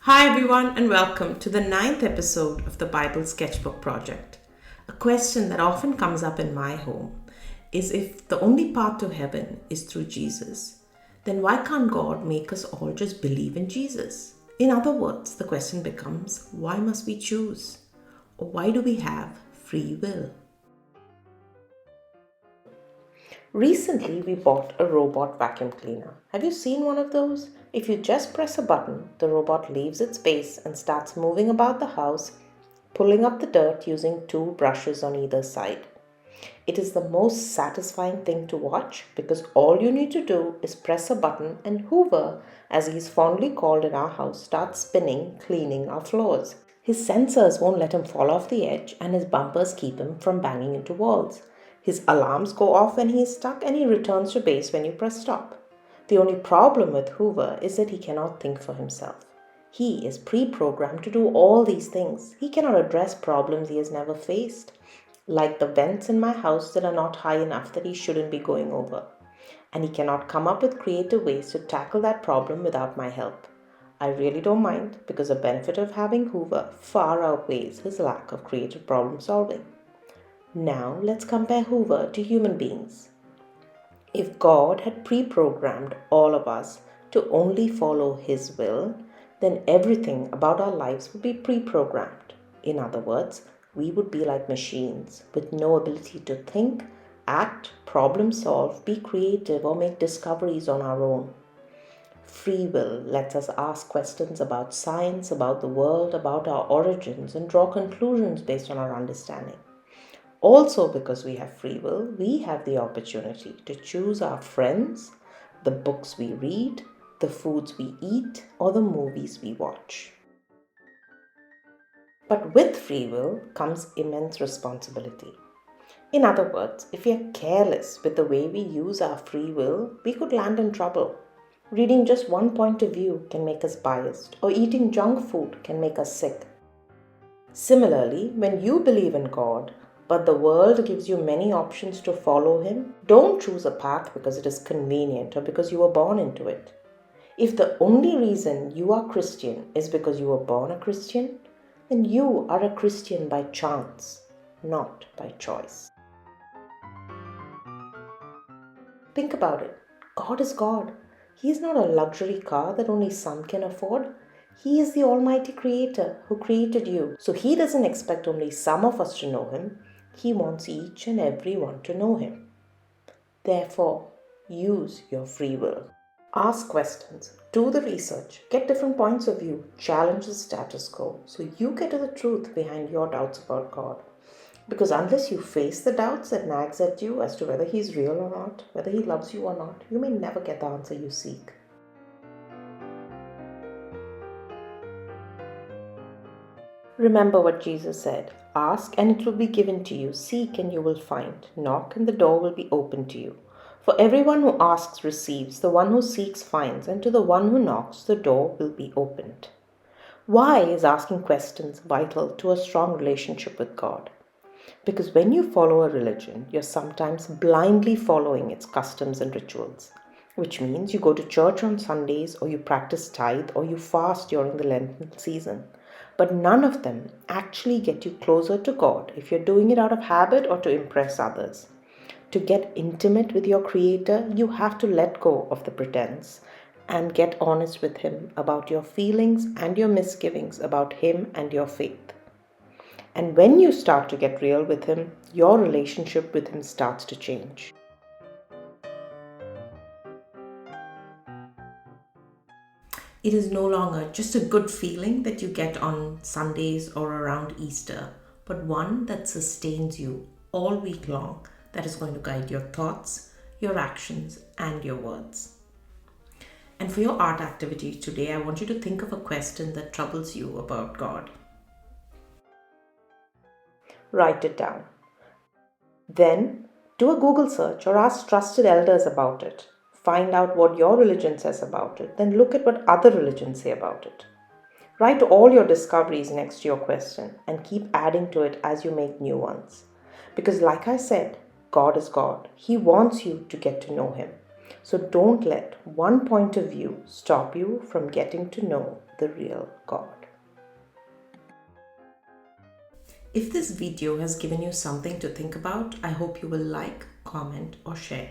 Hi, everyone, and welcome to the ninth episode of the Bible Sketchbook Project. A question that often comes up in my home is if the only path to heaven is through Jesus, then why can't God make us all just believe in Jesus? In other words, the question becomes, why must we choose? Or why do we have free will? Recently, we bought a robot vacuum cleaner. Have you seen one of those? If you just press a button, the robot leaves its base and starts moving about the house, pulling up the dirt using two brushes on either side. It is the most satisfying thing to watch because all you need to do is press a button and Hoover, as he is fondly called in our house, starts spinning, cleaning our floors. His sensors won't let him fall off the edge and his bumpers keep him from banging into walls. His alarms go off when he is stuck and he returns to base when you press stop. The only problem with Hoover is that he cannot think for himself. He is pre-programmed to do all these things. He cannot address problems he has never faced, like the vents in my house that are not high enough that he shouldn't be going over. And he cannot come up with creative ways to tackle that problem without my help. I really don't mind because the benefit of having Hoover far outweighs his lack of creative problem solving. Now let's compare Hoover to human beings. If God had pre-programmed all of us to only follow His will, then everything about our lives would be pre-programmed. In other words, we would be like machines with no ability to think, act, problem solve, be creative, or make discoveries on our own. Free will lets us ask questions about science, about the world, about our origins, and draw conclusions based on our understanding. Also, because we have free will, we have the opportunity to choose our friends, the books we read, the foods we eat, or the movies we watch. But with free will comes immense responsibility. In other words, if we are careless with the way we use our free will, we could land in trouble. Reading just one point of view can make us biased, or eating junk food can make us sick. Similarly, when you believe in God, but the world gives you many options to follow Him, don't choose a path because it is convenient or because you were born into it. If the only reason you are Christian is because you were born a Christian, then you are a Christian by chance, not by choice. Think about it. God is God. He is not a luxury car that only some can afford. He is the Almighty Creator who created you. So He doesn't expect only some of us to know Him. He wants each and every one to know Him. Therefore, use your free will. Ask questions, do the research, get different points of view, challenge the status quo so you get to the truth behind your doubts about God. Because unless you face the doubts that nags at you as to whether He's real or not, whether He loves you or not, you may never get the answer you seek. Remember what Jesus said, ask and it will be given to you, seek and you will find, knock and the door will be opened to you. For everyone who asks receives, the one who seeks finds, and to the one who knocks the door will be opened. Why is asking questions vital to a strong relationship with God? Because when you follow a religion, you're sometimes blindly following its customs and rituals, which means you go to church on Sundays or you practice tithe or you fast during the Lenten season. But none of them actually get you closer to God if you're doing it out of habit or to impress others. To get intimate with your Creator, you have to let go of the pretense and get honest with Him about your feelings and your misgivings about Him and your faith. And when you start to get real with Him, your relationship with Him starts to change. It is no longer just a good feeling that you get on Sundays or around Easter, but one that sustains you all week long, that is going to guide your thoughts, your actions, and your words. And for your art activity today, I want you to think of a question that troubles you about God. Write it down. Then, do a Google search or ask trusted elders about it. Find out what your religion says about it, then look at what other religions say about it. Write all your discoveries next to your question and keep adding to it as you make new ones. Because, like I said, God is God. He wants you to get to know Him. So don't let one point of view stop you from getting to know the real God. If this video has given you something to think about, I hope you will like, comment, or share.